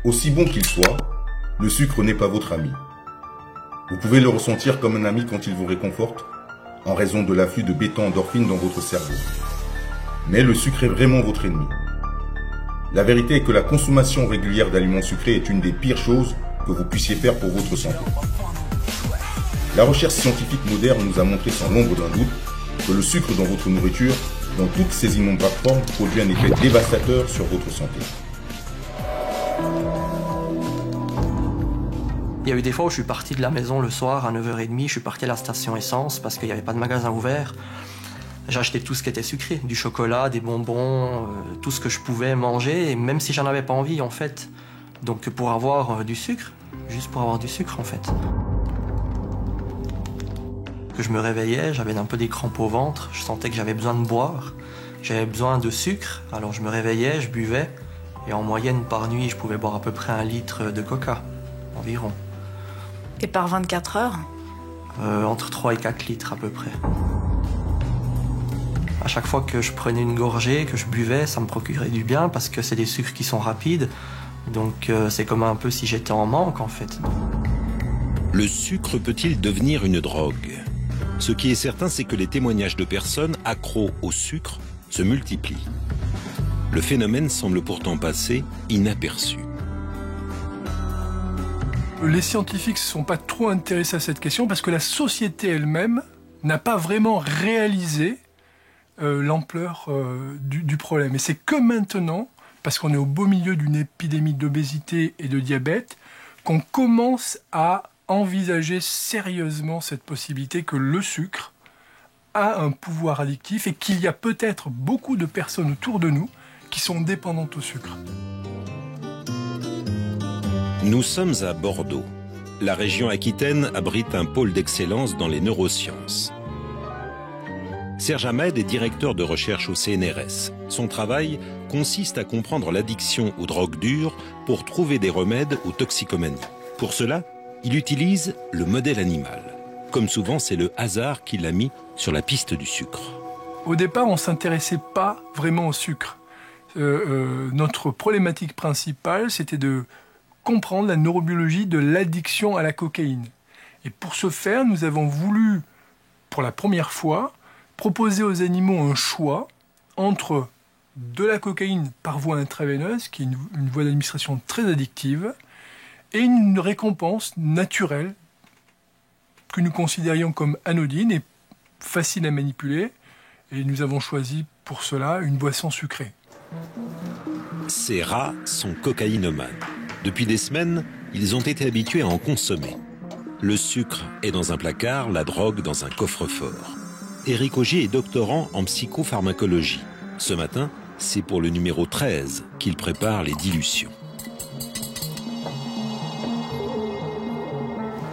Aussi bon qu'il soit, le sucre n'est pas votre ami. Vous pouvez le ressentir comme un ami quand il vous réconforte, en raison de l'afflux de bêta-endorphines dans votre cerveau. Mais le sucre est vraiment votre ennemi. La vérité est que la consommation régulière d'aliments sucrés est une des pires choses que vous puissiez faire pour votre santé. La recherche scientifique moderne nous a montré sans l'ombre d'un doute que le sucre dans votre nourriture, dans toutes ses innombrables formes, produit un effet dévastateur sur votre santé. Il y a eu des fois où je suis parti de la maison le soir à 9h30, je suis parti à la station essence parce qu'il n'y avait pas de magasin ouvert. J'ai acheté tout ce qui était sucré, du chocolat, des bonbons, tout ce que je pouvais manger, et même si j'en avais pas envie en fait. Donc pour avoir du sucre, juste pour avoir du sucre en fait. Que je me réveillais, j'avais un peu des crampes au ventre, je sentais que j'avais besoin de boire, j'avais besoin de sucre, alors je me réveillais, je buvais, et en moyenne par nuit je pouvais boire à peu près 1 litre de coca, environ. Et par 24 heures Entre 3 et 4 litres à peu près. À chaque fois que je prenais une gorgée, que je buvais, ça me procurait du bien parce que c'est des sucres qui sont rapides. Donc c'est comme un peu si j'étais en manque en fait. Le sucre peut-il devenir une drogue ? Ce qui est certain, c'est que les témoignages de personnes accros au sucre se multiplient. Le phénomène semble pourtant passer inaperçu. Les scientifiques ne se sont pas trop intéressés à cette question parce que la société elle-même n'a pas vraiment réalisé l'ampleur du problème. Et c'est que maintenant, parce qu'on est au beau milieu d'une épidémie d'obésité et de diabète, qu'on commence à envisager sérieusement cette possibilité que le sucre a un pouvoir addictif et qu'il y a peut-être beaucoup de personnes autour de nous qui sont dépendantes au sucre. Nous sommes à Bordeaux. La région Aquitaine abrite un pôle d'excellence dans les neurosciences. Serge Ahmed est directeur de recherche au CNRS. Son travail consiste à comprendre l'addiction aux drogues dures pour trouver des remèdes aux toxicomanies. Pour cela, il utilise le modèle animal. Comme souvent, c'est le hasard qui l'a mis sur la piste du sucre. Au départ, on ne s'intéressait pas vraiment au sucre. Notre problématique principale, c'était de comprendre la neurobiologie de l'addiction à la cocaïne. Et pour ce faire, nous avons voulu, pour la première fois, proposer aux animaux un choix entre de la cocaïne par voie intraveineuse, qui est une voie d'administration très addictive, et une récompense naturelle que nous considérions comme anodine et facile à manipuler. Et nous avons choisi pour cela une boisson sucrée. Ces rats sont cocaïnomanes. Depuis des semaines, ils ont été habitués à en consommer. Le sucre est dans un placard, la drogue dans un coffre-fort. Éric Augier est doctorant en psychopharmacologie. Ce matin, c'est pour le numéro 13 qu'il prépare les dilutions.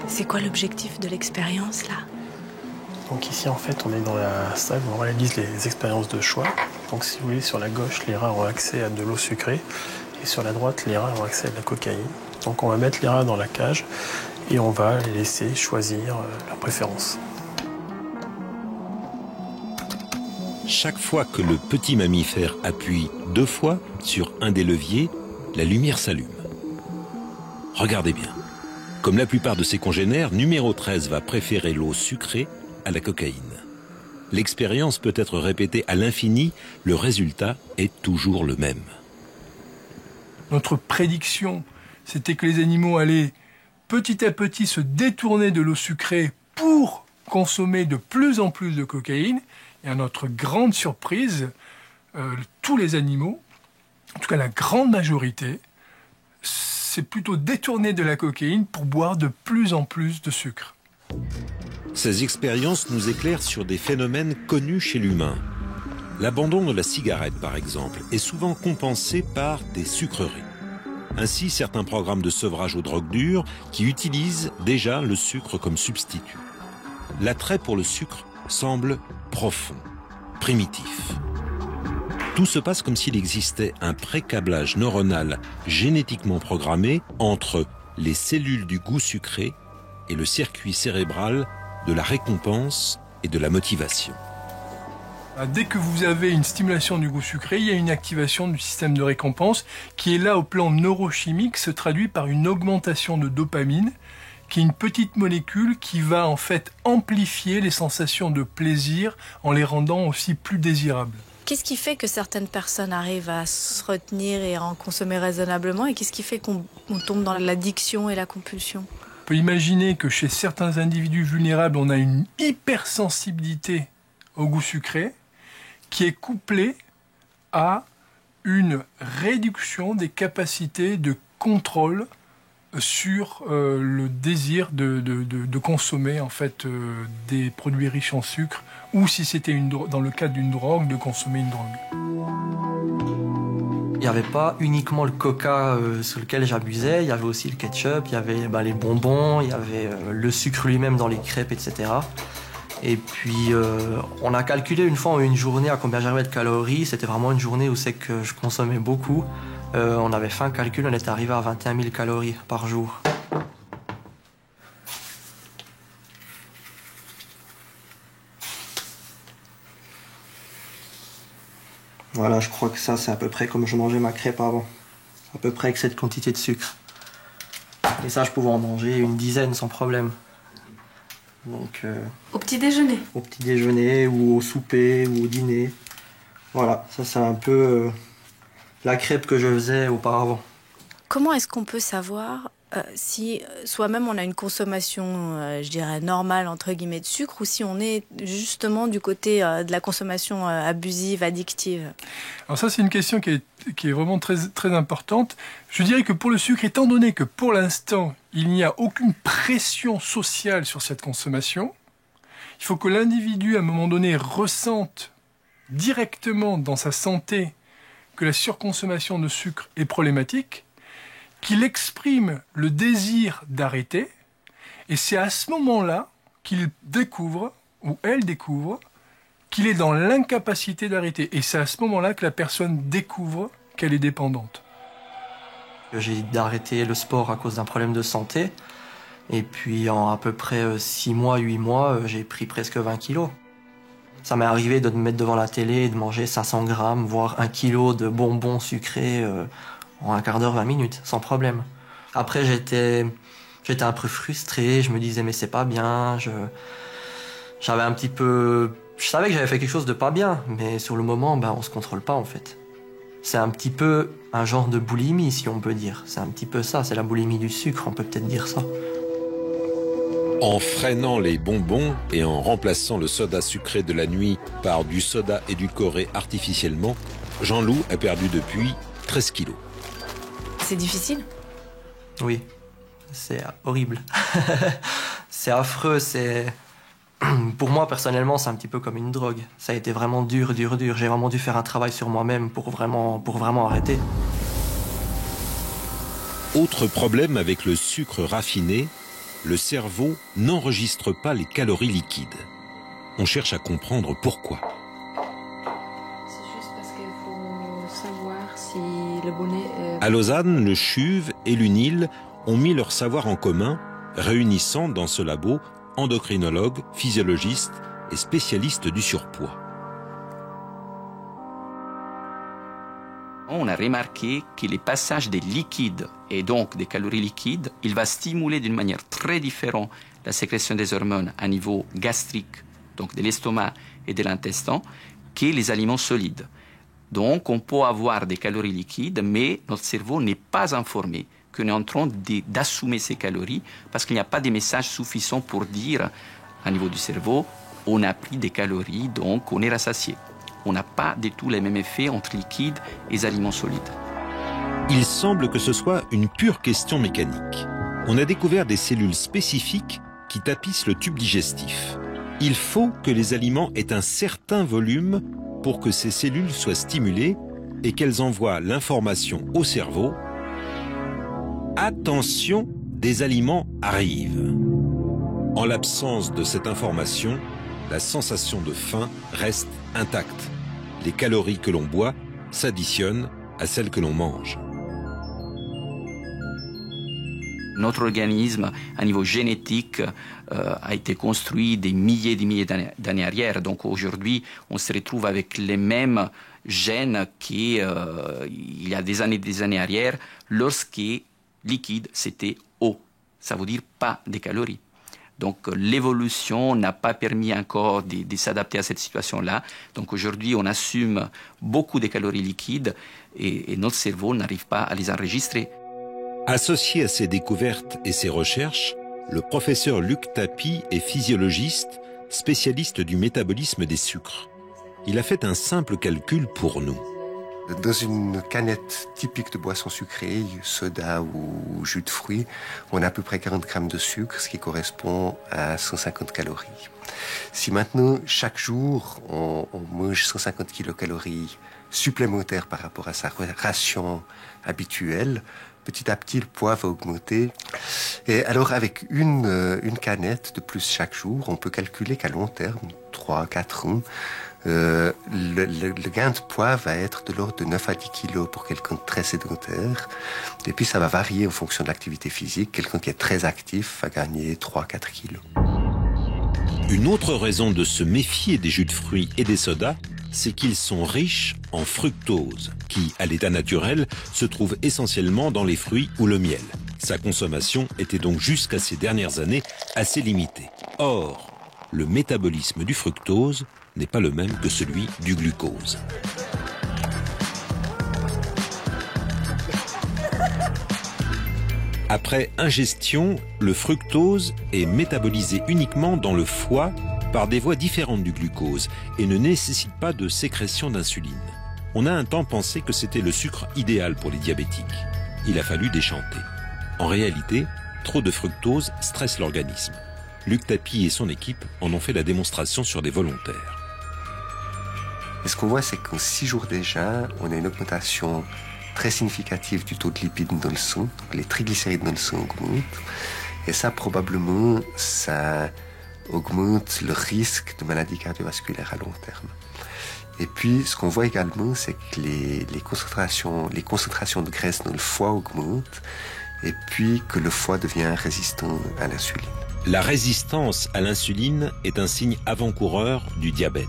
C'est quoi l'objectif de l'expérience là ? Donc ici en fait on est dans la salle où on réalise les expériences de choix. Donc si vous voulez, sur la gauche, les rats ont accès à de l'eau sucrée et sur la droite, les rats ont accès à de la cocaïne. Donc on va mettre les rats dans la cage et on va les laisser choisir leur préférence. Chaque fois que le petit mammifère appuie 2 fois sur un des leviers, la lumière s'allume. Regardez bien. Comme la plupart de ses congénères, numéro 13 va préférer l'eau sucrée à la cocaïne. L'expérience peut être répétée à l'infini, le résultat est toujours le même. Notre prédiction, c'était que les animaux allaient petit à petit se détourner de l'eau sucrée pour consommer de plus en plus de cocaïne. Et à notre grande surprise, tous les animaux, en tout cas la grande majorité, s'est plutôt détourné de la cocaïne pour boire de plus en plus de sucre. Ces expériences nous éclairent sur des phénomènes connus chez l'humain. L'abandon de la cigarette, par exemple, est souvent compensé par des sucreries. Ainsi, certains programmes de sevrage aux drogues dures qui utilisent déjà le sucre comme substitut. L'attrait pour le sucre semble profond, primitif. Tout se passe comme s'il existait un pré-câblage neuronal génétiquement programmé entre les cellules du goût sucré et le circuit cérébral de la récompense et de la motivation. Dès que vous avez une stimulation du goût sucré, il y a une activation du système de récompense qui est là au plan neurochimique, se traduit par une augmentation de dopamine, qui est une petite molécule qui va en fait amplifier les sensations de plaisir en les rendant aussi plus désirables. Qu'est-ce qui fait que certaines personnes arrivent à se retenir et à en consommer raisonnablement et qu'est-ce qui fait qu'on tombe dans l'addiction et la compulsion ? On peut imaginer que chez certains individus vulnérables, on a une hypersensibilité au goût sucré qui est couplée à une réduction des capacités de contrôle sur le désir de consommer en fait des produits riches en sucre ou si c'était dans le cadre d'une drogue, de consommer une drogue. Il n'y avait pas uniquement le coca sur lequel j'abusais, il y avait aussi le ketchup, il y avait les bonbons, il y avait le sucre lui-même dans les crêpes, etc. Et puis on a calculé une fois une journée à combien j'avais de calories, c'était vraiment une journée où c'est que je consommais beaucoup. On avait fait un calcul, on était arrivé à 21 000 calories par jour. Voilà, je crois que ça, c'est à peu près comme je mangeais ma crêpe avant. À peu près avec cette quantité de sucre. Et ça, je pouvais en manger une dizaine sans problème. Donc, Au petit déjeuner ? Au petit déjeuner, ou au souper, ou au dîner. Voilà, ça c'est un peu la crêpe que je faisais auparavant. Comment est-ce qu'on peut savoir si soi-même on a une consommation, je dirais, normale, entre guillemets, de sucre, ou si on est justement du côté de la consommation abusive, addictive ? Alors ça, c'est une question qui est vraiment très, très importante. Je dirais que pour le sucre, étant donné que pour l'instant, il n'y a aucune pression sociale sur cette consommation, il faut que l'individu, à un moment donné, ressente directement dans sa santé que la surconsommation de sucre est problématique, qu'il exprime le désir d'arrêter, et c'est à ce moment-là qu'il découvre, ou elle découvre, qu'il est dans l'incapacité d'arrêter. Et c'est à ce moment-là que la personne découvre qu'elle est dépendante. J'ai dit d'arrêter le sport à cause d'un problème de santé, et puis en à peu près 6 mois, 8 mois, j'ai pris presque 20 kilos. Ça m'est arrivé de me mettre devant la télé et de manger 500 grammes, voire 1 kilo de bonbons sucrés en un quart d'heure, 20 minutes, sans problème. Après, j'étais un peu frustré, je me disais mais c'est pas bien, j'avais un petit peu... Je savais que j'avais fait quelque chose de pas bien, mais sur le moment, on se contrôle pas en fait. C'est un petit peu un genre de boulimie, si on peut dire. C'est un petit peu ça, c'est la boulimie du sucre, on peut peut-être dire ça. En freinant les bonbons et en remplaçant le soda sucré de la nuit par du soda édulcoré artificiellement, Jean-Loup a perdu depuis 13 kilos. C'est difficile ? Oui, c'est horrible. C'est affreux, c'est... Pour moi, personnellement, c'est un petit peu comme une drogue. Ça a été vraiment dur. J'ai vraiment dû faire un travail sur moi-même pour vraiment arrêter. Autre problème avec le sucre raffiné, le cerveau n'enregistre pas les calories liquides. On cherche à comprendre pourquoi. C'est juste parce qu'il faut savoir si le bonnet... À Lausanne, le CHUV et l'UNIL ont mis leur savoir en commun, réunissant dans ce labo endocrinologues, physiologistes et spécialistes du surpoids. On a remarqué que les passages des liquides et donc des calories liquides, il va stimuler d'une manière très différente la sécrétion des hormones à niveau gastrique, donc de l'estomac et de l'intestin, que les aliments solides. Donc on peut avoir des calories liquides, mais notre cerveau n'est pas informé qu'on est en train d'assumer ces calories parce qu'il n'y a pas de message suffisant pour dire, à niveau du cerveau, on a pris des calories, donc on est rassasié. On n'a pas du tout les mêmes effets entre liquides et aliments solides. Il semble que ce soit une pure question mécanique. On a découvert des cellules spécifiques qui tapissent le tube digestif. Il faut que les aliments aient un certain volume pour que ces cellules soient stimulées et qu'elles envoient l'information au cerveau. Attention, des aliments arrivent. En l'absence de cette information, la sensation de faim reste intacte. Les calories que l'on boit s'additionnent à celles que l'on mange. notre organisme, à niveau génétique, a été construit des milliers d'années arrière. Donc aujourd'hui, on se retrouve avec les mêmes gènes qu'il y a des années arrière, lorsque liquide, c'était eau. Ça veut dire pas de calories. Donc l'évolution n'a pas permis encore de s'adapter à cette situation-là. Donc aujourd'hui, on assume beaucoup de calories liquides et notre cerveau n'arrive pas à les enregistrer. Associé à ces découvertes et ces recherches, le professeur Luc Tapie est physiologiste, spécialiste du métabolisme des sucres. Il a fait un simple calcul pour nous. Dans une canette typique de boisson sucrée, soda ou jus de fruits, on a à peu près 40 grammes de sucre, ce qui correspond à 150 calories. Si maintenant, chaque jour, on mange 150 kilocalories supplémentaires par rapport à sa ration habituelle, petit à petit, le poids va augmenter. Et alors, avec une canette de plus chaque jour, on peut calculer qu'à long terme, 3-4 ans, le gain de poids va être de l'ordre de 9 à 10 kilos pour quelqu'un de très sédentaire. Et puis, ça va varier en fonction de l'activité physique. Quelqu'un qui est très actif va gagner 3-4 kilos. Une autre raison de se méfier des jus de fruits et des sodas, c'est qu'ils sont riches en fructose, qui, à l'état naturel, se trouve essentiellement dans les fruits ou le miel. Sa consommation était donc jusqu'à ces dernières années assez limitée. Or, le métabolisme du fructose n'est pas le même que celui du glucose. Après ingestion, le fructose est métabolisé uniquement dans le foie par des voies différentes du glucose et ne nécessite pas de sécrétion d'insuline. On a un temps pensé que c'était le sucre idéal pour les diabétiques. Il a fallu déchanter. En réalité, trop de fructose stresse l'organisme. Luc Tapie et son équipe en ont fait la démonstration sur des volontaires. Et ce qu'on voit, c'est qu'en 6 jours déjà, on a une augmentation très significative du taux de lipides dans le sang. Les triglycérides dans le sang augmentent. Et ça, probablement, ça augmente le risque de maladies cardiovasculaires à long terme. Et puis, ce qu'on voit également, c'est que les concentrations de graisse dans le foie augmentent et puis que le foie devient résistant à l'insuline. La résistance à l'insuline est un signe avant-coureur du diabète.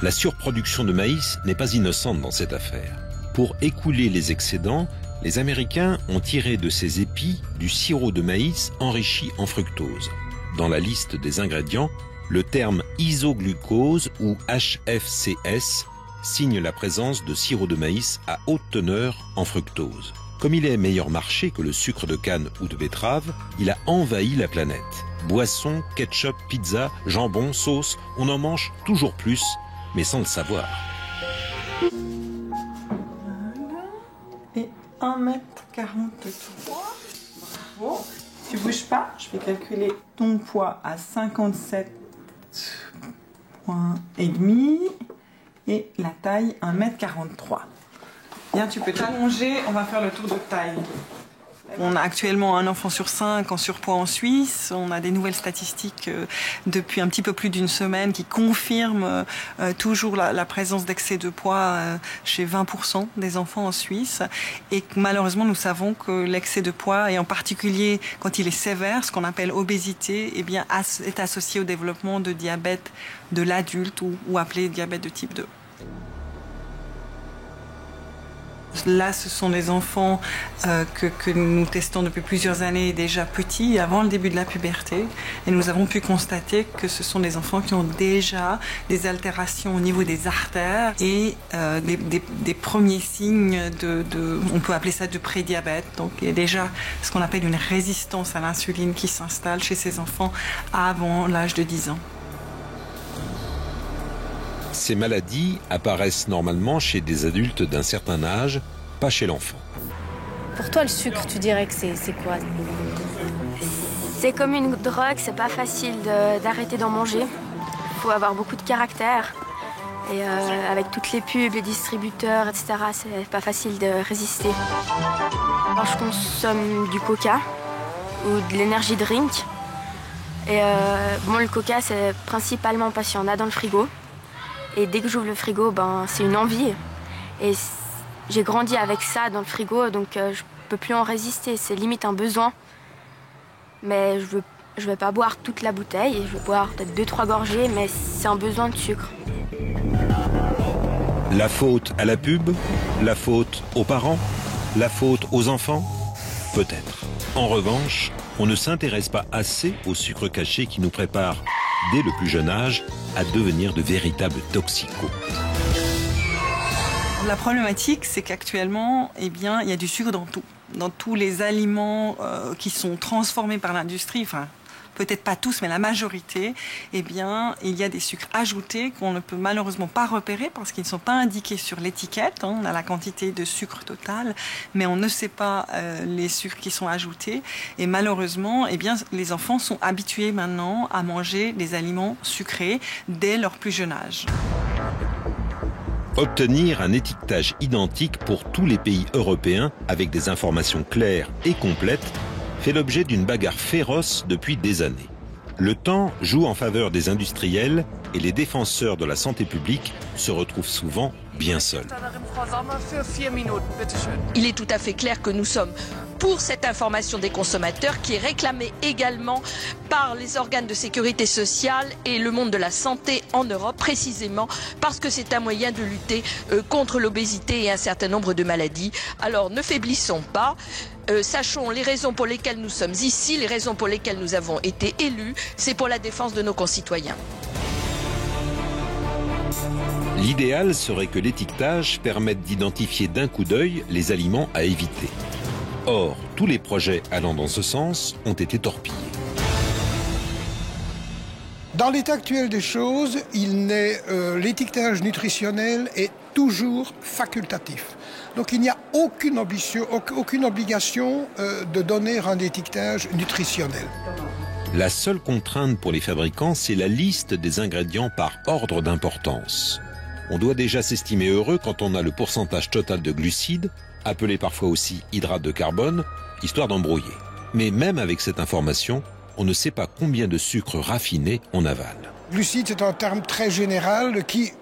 La surproduction de maïs n'est pas innocente dans cette affaire. Pour écouler les excédents, les Américains ont tiré de ces épis du sirop de maïs enrichi en fructose. Dans la liste des ingrédients, le terme isoglucose ou HFCS signe la présence de sirop de maïs à haute teneur en fructose. Comme il est meilleur marché que le sucre de canne ou de betterave, il a envahi la planète. Boissons, ketchup, pizza, jambon, sauce, on en mange toujours plus, mais sans le savoir. Et 1m43. Bravo. Tu bouges pas, je vais calculer ton poids à 57,5 et la taille 1m43. Bien, tu peux t'allonger, on va faire le tour de taille. On a actuellement un enfant sur 5 en surpoids en Suisse. On a des nouvelles statistiques depuis un petit peu plus d'une semaine qui confirment toujours la présence d'excès de poids chez 20% des enfants en Suisse. Et malheureusement, nous savons que l'excès de poids, et en particulier quand il est sévère, ce qu'on appelle obésité, eh bien, est associé au développement de diabète de l'adulte ou appelé diabète de type 2. Là, ce sont des enfants que nous testons depuis plusieurs années, déjà petits, avant le début de la puberté. Et nous avons pu constater que ce sont des enfants qui ont déjà des altérations au niveau des artères et des premiers signes on peut appeler ça de prédiabète. Donc il y a déjà ce qu'on appelle une résistance à l'insuline qui s'installe chez ces enfants avant l'âge de 10 ans. Ces maladies apparaissent normalement chez des adultes d'un certain âge, pas chez l'enfant. Pour toi, le sucre, tu dirais que c'est quoi? C'est comme une drogue, c'est pas facile d'arrêter d'en manger. Il faut avoir beaucoup de caractère. Et avec toutes les pubs, les distributeurs, etc., c'est pas facile de résister. Alors, je consomme du coca ou de l'énergie drink. Et le coca, c'est principalement parce qu'il y en a dans le frigo. Et dès que j'ouvre le frigo, c'est une envie. Et j'ai grandi avec ça dans le frigo, donc je peux plus en résister. C'est limite un besoin. mais je veux pas boire toute la bouteille. Je veux boire peut-être 2-3 gorgées, mais c'est un besoin de sucre. La faute à la pub? La faute aux parents? La faute aux enfants? Peut-être. En revanche, on ne s'intéresse pas assez au sucre caché qui nous prépare, dès le plus jeune âge, à devenir de véritables toxicos. La problématique, c'est qu'actuellement, il y a du sucre dans tout. Dans tous les aliments qui sont transformés par l'industrie, enfin, peut-être pas tous, mais la majorité, il y a des sucres ajoutés qu'on ne peut malheureusement pas repérer parce qu'ils ne sont pas indiqués sur l'étiquette. On a la quantité de sucre total, mais on ne sait pas les sucres qui sont ajoutés. Et malheureusement, les enfants sont habitués maintenant à manger des aliments sucrés dès leur plus jeune âge. Obtenir un étiquetage identique pour tous les pays européens avec des informations claires et complètes fait l'objet d'une bagarre féroce depuis des années. Le temps joue en faveur des industriels et les défenseurs de la santé publique se retrouvent souvent bien seuls. Il est tout à fait clair que nous sommes pour cette information des consommateurs qui est réclamée également par les organes de sécurité sociale et le monde de la santé en Europe, précisément parce que c'est un moyen de lutter contre l'obésité et un certain nombre de maladies. Alors ne faiblissons pas. Sachons les raisons pour lesquelles nous sommes ici, les raisons pour lesquelles nous avons été élus, c'est pour la défense de nos concitoyens. L'idéal serait que l'étiquetage permette d'identifier d'un coup d'œil les aliments à éviter. Or, tous les projets allant dans ce sens ont été torpillés. Dans l'état actuel des choses, l'étiquetage nutritionnel est toujours facultatif. Donc il n'y a aucune obligation de donner un étiquetage nutritionnel. La seule contrainte pour les fabricants, c'est la liste des ingrédients par ordre d'importance. On doit déjà s'estimer heureux quand on a le pourcentage total de glucides, appelé parfois aussi hydrate de carbone, histoire d'embrouiller. Mais même avec cette information, on ne sait pas combien de sucre raffiné on avale. Glucides, c'est un terme très général qui,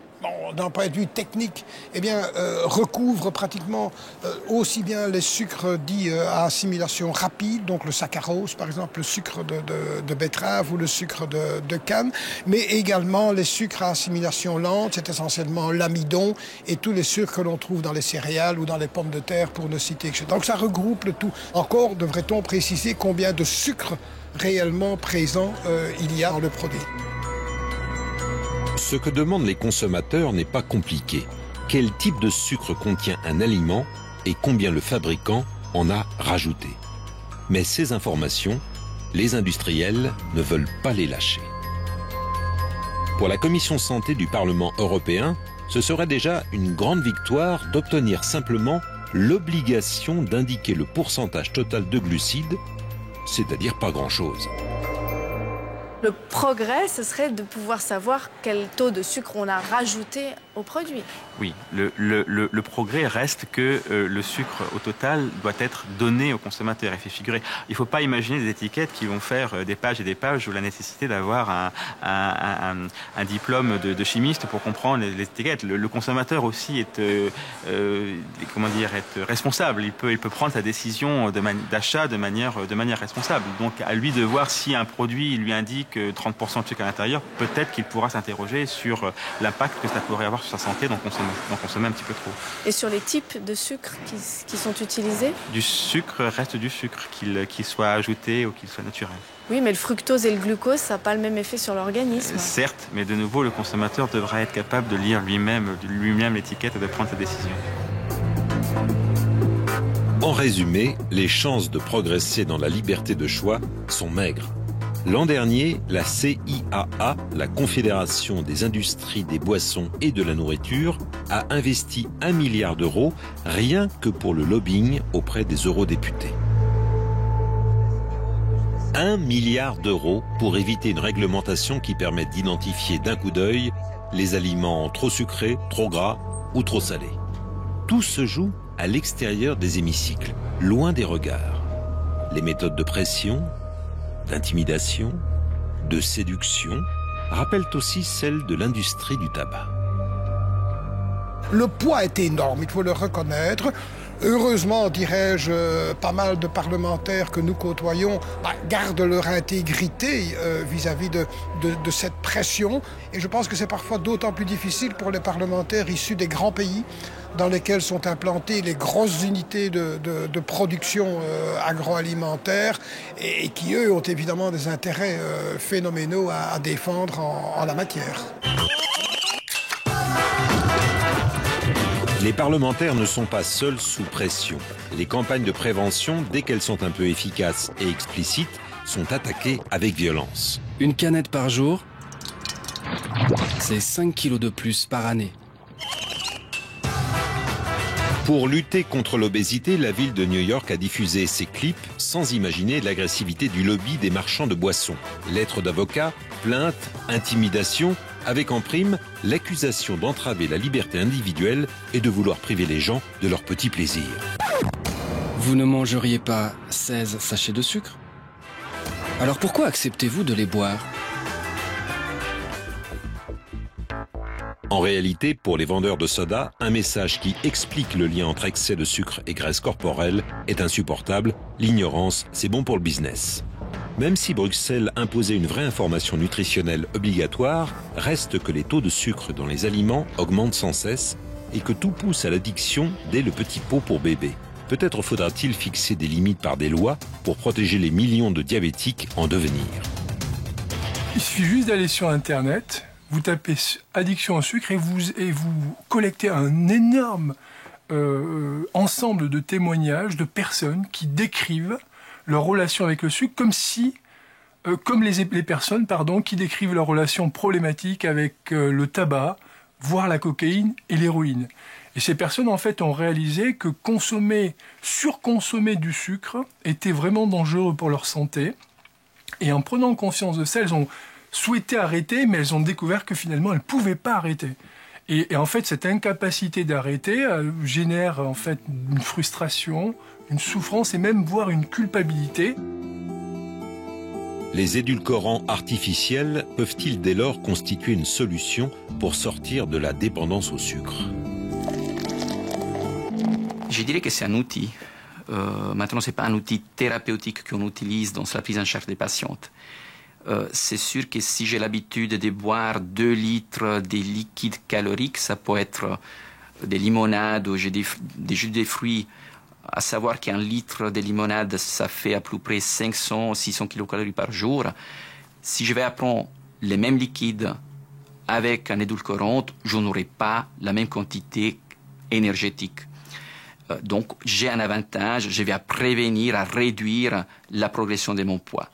d'un point de vue technique, recouvre pratiquement aussi bien les sucres dits à assimilation rapide, donc le saccharose par exemple, le sucre de betterave ou le sucre de canne, mais également les sucres à assimilation lente, c'est essentiellement l'amidon et tous les sucres que l'on trouve dans les céréales ou dans les pommes de terre pour ne citer que ça. Donc ça regroupe le tout. Encore devrait-on préciser combien de sucre réellement présent il y a dans le produit. Ce que demandent les consommateurs n'est pas compliqué. Quel type de sucre contient un aliment et combien le fabricant en a rajouté. Mais ces informations, les industriels ne veulent pas les lâcher. Pour la Commission santé du Parlement européen, ce serait déjà une grande victoire d'obtenir simplement l'obligation d'indiquer le pourcentage total de glucides, c'est-à-dire pas grand-chose. Le progrès, ce serait de pouvoir savoir quel taux de sucre on a rajouté au produit. Oui, le progrès reste que le sucre au total doit être donné au consommateur et fait figurer. Il ne faut pas imaginer des étiquettes qui vont faire des pages et des pages ou la nécessité d'avoir un diplôme de chimiste pour comprendre les étiquettes. Le consommateur aussi est responsable. Il peut prendre sa décision d'achat de manière responsable. Donc à lui de voir si un produit lui indique 30% de sucre à l'intérieur, peut-être qu'il pourra s'interroger sur l'impact que ça pourrait avoir sur sa santé d'en consommer un petit peu trop. Et sur les types de sucre qui sont utilisés? Du sucre reste du sucre, qu'il soit ajouté ou qu'il soit naturel. Oui, mais le fructose et le glucose, ça n'a pas le même effet sur l'organisme. Certes, mais de nouveau, le consommateur devra être capable de lire lui-même l'étiquette et de prendre sa décision. En résumé, les chances de progresser dans la liberté de choix sont maigres. L'an dernier, la CIAA, la Confédération des industries des boissons et de la nourriture, a investi 1 milliard d'euros rien que pour le lobbying auprès des eurodéputés. 1 milliard d'euros pour éviter une réglementation qui permette d'identifier d'un coup d'œil les aliments trop sucrés, trop gras ou trop salés. Tout se joue à l'extérieur des hémicycles, loin des regards. Les méthodes de pression, d'intimidation, de séduction, rappellent aussi celles de l'industrie du tabac. Le poids est énorme, il faut le reconnaître. Heureusement, dirais-je, pas mal de parlementaires que nous côtoyons gardent leur intégrité vis-à-vis de cette pression. Et je pense que c'est parfois d'autant plus difficile pour les parlementaires issus des grands pays dans lesquels sont implantées les grosses unités de production agroalimentaire et qui, eux, ont évidemment des intérêts phénoménaux à défendre en la matière. Les parlementaires ne sont pas seuls sous pression. Les campagnes de prévention, dès qu'elles sont un peu efficaces et explicites, sont attaquées avec violence. Une canette par jour, c'est 5 kilos de plus par année. Pour lutter contre l'obésité, la ville de New York a diffusé ses clips sans imaginer l'agressivité du lobby des marchands de boissons. Lettres d'avocats, plaintes, intimidations, avec en prime l'accusation d'entraver la liberté individuelle et de vouloir priver les gens de leurs petits plaisirs. Vous ne mangeriez pas 16 sachets de sucre? Alors pourquoi acceptez-vous de les boire? En réalité, pour les vendeurs de soda, un message qui explique le lien entre excès de sucre et graisse corporelle est insupportable. L'ignorance, c'est bon pour le business. Même si Bruxelles imposait une vraie information nutritionnelle obligatoire, reste que les taux de sucre dans les aliments augmentent sans cesse et que tout pousse à l'addiction dès le petit pot pour bébé. Peut-être faudra-t-il fixer des limites par des lois pour protéger les millions de diabétiques en devenir. Il suffit juste d'aller sur Internet, vous tapez addiction au sucre et vous collectez un énorme ensemble de témoignages de personnes qui décrivent leur relation avec le sucre comme les personnes qui décrivent leur relation problématique avec le tabac, voire la cocaïne et l'héroïne. Et ces personnes, en fait, ont réalisé que surconsommer du sucre était vraiment dangereux pour leur santé. Et en prenant conscience de ça, elles ont souhaité arrêter, mais elles ont découvert que finalement, elles ne pouvaient pas arrêter. Et en fait, cette incapacité d'arrêter génère en fait une frustration, une souffrance et même voire une culpabilité. Les édulcorants artificiels peuvent-ils dès lors constituer une solution pour sortir de la dépendance au sucre? Je dirais que c'est un outil. Maintenant, ce n'est pas un outil thérapeutique qu'on utilise dans la prise en charge des patientes. C'est sûr que si j'ai l'habitude de boire 2 litres de liquide calorique, ça peut être des limonades ou des jus de fruits, à savoir qu'un litre de limonade, ça fait à peu près 500-600 kilocalories par jour. Si je vais apprendre les mêmes liquides avec un édulcorant, je n'aurai pas la même quantité énergétique. Donc j'ai un avantage, je vais prévenir, à réduire la progression de mon poids.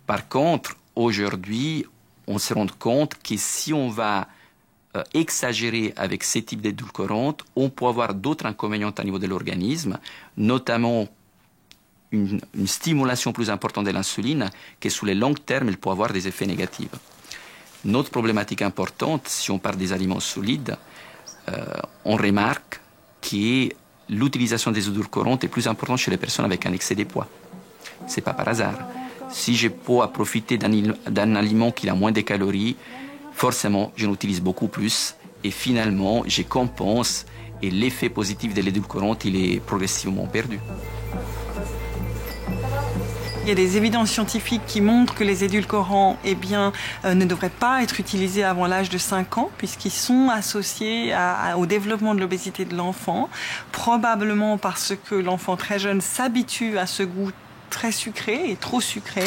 Par contre, aujourd'hui, on se rend compte que si on va exagérer avec ces types d'édulcorants, on peut avoir d'autres inconvénients au niveau de l'organisme, notamment une stimulation plus importante de l'insuline, qui sur le long terme, elle peut avoir des effets négatifs. Notre problématique importante, si on parle des aliments solides, on remarque que l'utilisation des édulcorants est plus importante chez les personnes avec un excès de poids. Ce n'est pas par hasard. Si je peux profiter d'un aliment qui a moins de calories, forcément, je l'utilise beaucoup plus et finalement, je compense et l'effet positif de l'édulcorant, il est progressivement perdu. Il y a des évidences scientifiques qui montrent que les édulcorants ne devraient pas être utilisés avant l'âge de 5 ans puisqu'ils sont associés au développement de l'obésité de l'enfant, probablement parce que l'enfant très jeune s'habitue à ce goût très sucré et trop sucré.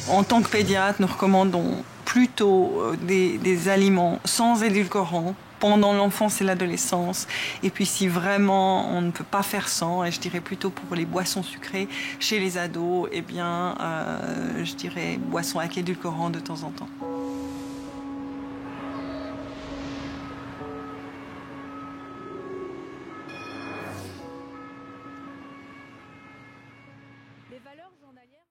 En tant que pédiatre, nous recommandons plutôt des aliments sans édulcorants pendant l'enfance et l'adolescence. Et puis si vraiment on ne peut pas faire sans, et je dirais plutôt pour les boissons sucrées chez les ados, je dirais boissons avec édulcorants de temps en temps. Les valeurs journalières